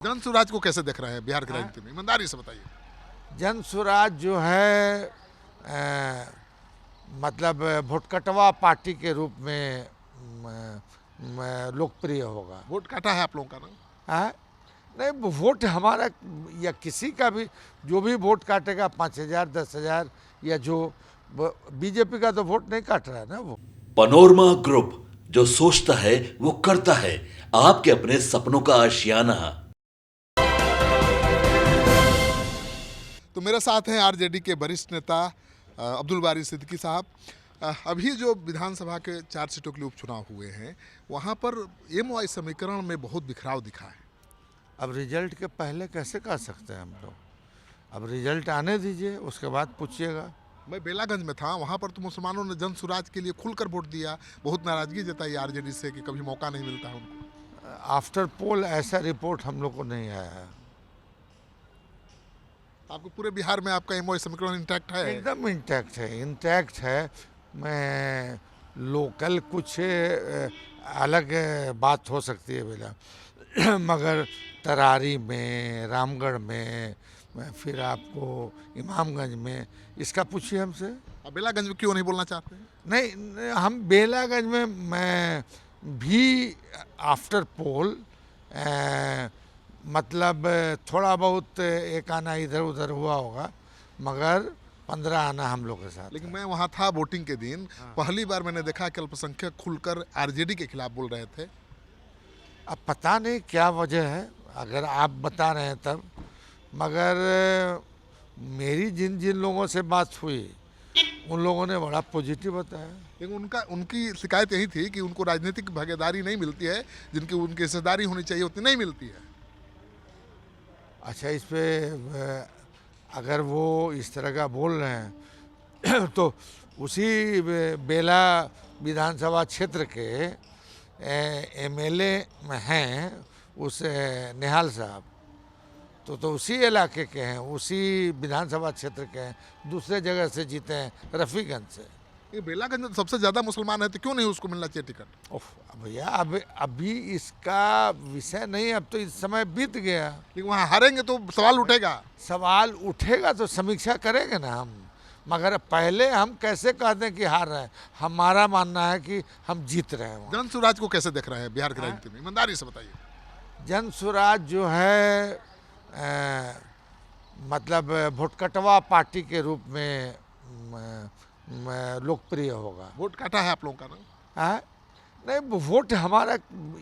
जन स्वराज को कैसे देख रहे हैं बिहार की हाँ? राजनीति में? ईमानदारी से बताइए। जन स्वराज जो है मतलब भुटकटवा पार्टी के रूप में लोकप्रिय होगा। वोट काटा है आप लोगों का ना? हाँ? नहीं, वोट हमारा या किसी का भी जो भी वोट काटेगा 5,000 10,000 या जो बीजेपी का तो वोट नहीं काट रहा है ना वो। पनोरमा ग्रुप, जो सोचता है वो करता है। आपके अपने सपनों का आशियाना। तो मेरे साथ हैं आरजेडी के वरिष्ठ नेता अब्दुल बारी सिद्दीकी साहब। अभी जो विधानसभा के 4 सीटों के लिए उपचुनाव हुए हैं, वहाँ पर एमवाई समीकरण में बहुत बिखराव दिखा है। अब रिजल्ट के पहले कैसे कर सकते हैं हम लोग? अब रिजल्ट आने दीजिए, उसके बाद पूछिएगा। मैं बेलागंज में था, वहाँ पर तो मुसलमानों ने जन स्वराज के लिए खुलकर वोट दिया, बहुत नाराजगी जताई आरजेडी से कि कभी मौका नहीं मिलता है उनको। आफ्टर पोल ऐसा रिपोर्ट हम लोग को नहीं आया है। आपको पूरे बिहार में आपका एमवाई समीकरण इंटैक्ट है? एकदम इंटैक्ट है। मैं लोकल कुछ अलग बात हो सकती है बेला मगर तरारी में, रामगढ़ में, फिर आपको इमामगंज में, इसका पूछिए हमसे। आप बेलागंज में क्यों नहीं बोलना चाहते हैं? नहीं, हम बेलागंज में मैं भी आफ्टर पोल मतलब थोड़ा बहुत एक आना इधर उधर हुआ होगा, मगर 15 आना हम लोग के साथ। लेकिन मैं वहाँ था वोटिंग के दिन, पहली बार मैंने देखा कि अल्पसंख्यक खुलकर आरजेडी के खिलाफ बोल रहे थे। अब पता नहीं क्या वजह है, अगर आप बता रहे हैं तब, मगर मेरी जिन जिन लोगों से बात हुई उन लोगों ने बड़ा पॉजिटिव बताया। लेकिन उनकी शिकायत यही थी कि उनको राजनीतिक भागीदारी नहीं मिलती है, जिनकी उनकी हिस्सेदारी होनी चाहिए उतनी नहीं मिलती है। अच्छा, इस पे अगर वो इस तरह का बोल रहे हैं तो उसी बेला विधानसभा क्षेत्र के एमएलए हैं उस निहाल साहब, तो उसी इलाके के हैं, उसी विधानसभा क्षेत्र के हैं, दूसरे जगह से जीते हैं, रफ़ीगंज से। ये बेलागंज में तो सबसे ज़्यादा मुसलमान है, तो क्यों नहीं उसको मिलना चाहिए टिकट? ओह भैया, अब अभी इसका विषय नहीं, अब तो इस समय बीत गया। लेकिन वहाँ हारेंगे तो सवाल उठेगा। सवाल उठेगा तो समीक्षा करेंगे ना हम, मगर पहले हम कैसे कहते हैं कि हार रहे हैं? हमारा मानना है कि हम जीत रहे हैं। जन स्वराज को कैसे देख रहे हैं बिहार की राजनीति में? ईमानदारी से बताइए। जन स्वराज जो है मतलब भुटकटवा पार्टी के रूप में लोकप्रिय होगा। वोट काटा है आप लोगों का ना? हाँ? नहीं, वोट हमारा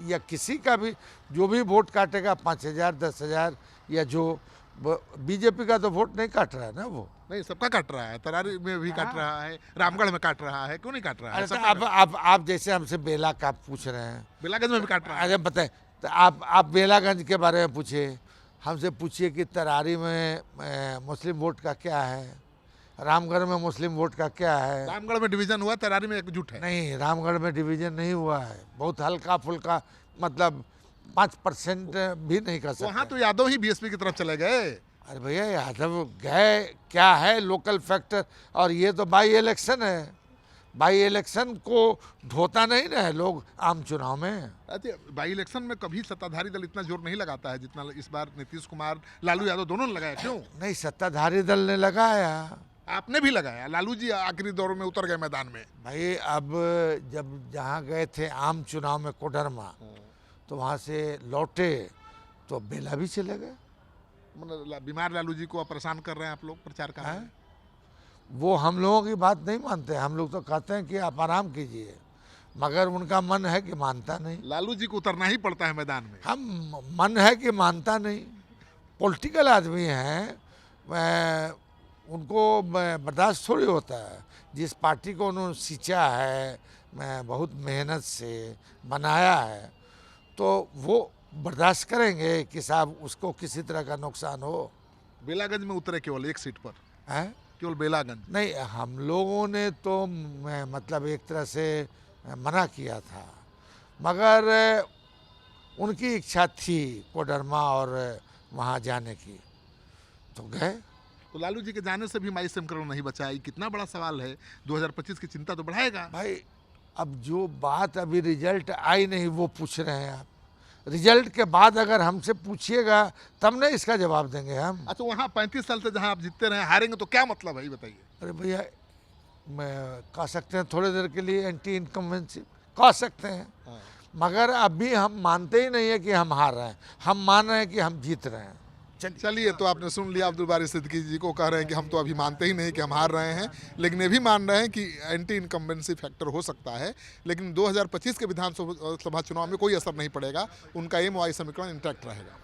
या किसी का भी जो भी वोट काटेगा 5,000 10,000 या जो बीजेपी का तो वोट नहीं काट रहा है ना वो। नहीं, सबका काट रहा है, तरारी में भी काट रहा है, रामगढ़ में काट रहा है, क्यों नहीं काट रहा है? अरे तो सबका आप जैसे हमसे बेला का पूछ रहे हैं, बेलागंज में भी काट रहा है। अरे बताए, तो आप बेलागंज के बारे में पूछिए, हमसे पूछिए कि तरारी में मुस्लिम वोट का क्या है, रामगढ़ में मुस्लिम वोट का क्या है। रामगढ़ में डिवीजन हुआ, तरारी में एकजुट है। नहीं, रामगढ़ में डिवीजन नहीं हुआ है, बहुत हल्का फुल्का, मतलब 5% भी नहीं कर सकते। वहाँ तो यादव ही बीएसपी की तरफ चले गए। अरे भैया, यादव गए क्या है, लोकल फैक्टर, और ये तो बाई इलेक्शन है। बाई इलेक्शन को ढोता नहीं ना है लोग आम चुनाव में। अच्छा, बाई इलेक्शन में कभी सत्ताधारी दल इतना जोर नहीं लगाता है जितना इस बार नीतीश कुमार, लालू यादव दोनों ने लगाया। क्यों? नहीं, सत्ताधारी दल ने लगाया। आपने भी लगाया, लालू जी आखिरी दौर में उतर गए मैदान में। भाई, अब जब जहाँ गए थे आम चुनाव में कोडरमा, तो वहाँ से लौटे तो बेला भी चले गए। मतलब बीमार लालू जी को परेशान कर रहे हैं आप लोग प्रचार कर रहे हैं। वो हम लोगों की बात नहीं मानते, हम लोग तो कहते हैं कि आप आराम कीजिए, मगर उनका मन है कि मानता नहीं। लालू जी को उतरना ही पड़ता है मैदान में। हम मन है कि मानता नहीं। पॉलिटिकल आदमी हैं, उनको बर्दाश्त थोड़ी होता है। जिस पार्टी को उन्होंने सींचा है, बहुत मेहनत से बनाया है, तो वो बर्दाश्त करेंगे कि साहब उसको किसी तरह का नुकसान हो। बेलागंज में उतरे केवल एक सीट पर है केवल बेलागंज। नहीं, हम लोगों ने तो मतलब एक तरह से मना किया था, मगर उनकी इच्छा थी कोडरमा और वहाँ जाने की, तो गए। तो लालू जी के जाने से भी माई समीकरण नहीं बचा, ये कितना बड़ा सवाल है। 2025 की चिंता तो बढ़ाएगा। भाई, अब जो बात अभी रिजल्ट आई नहीं वो पूछ रहे हैं आप। रिजल्ट के बाद अगर हमसे पूछिएगा तब ना इसका जवाब देंगे हम। अच्छा, वहाँ 35 साल से जहाँ आप जीतते रहे, हारेंगे तो क्या मतलब है, ये बताइए। अरे भैया, मैं कह सकते हैं थोड़ी देर के लिए एंटी इनकम्बेंसी कह सकते हैं, मगर अभी हम मानते ही नहीं है कि हम हार रहे हैं, हम मान रहे हैं कि हम जीत रहे हैं। चलिए, तो आपने सुन लिया, अब्दुल बारी सिद्दीकी जी को कह रहे हैं कि हम तो अभी मानते ही नहीं कि हम हार रहे हैं, लेकिन ये भी मान रहे हैं कि एंटी इनकम्बेंसी फैक्टर हो सकता है, लेकिन 2025 के विधानसभा चुनाव में कोई असर नहीं पड़ेगा, उनका एमओआई समीकरण इंटैक्ट रहेगा।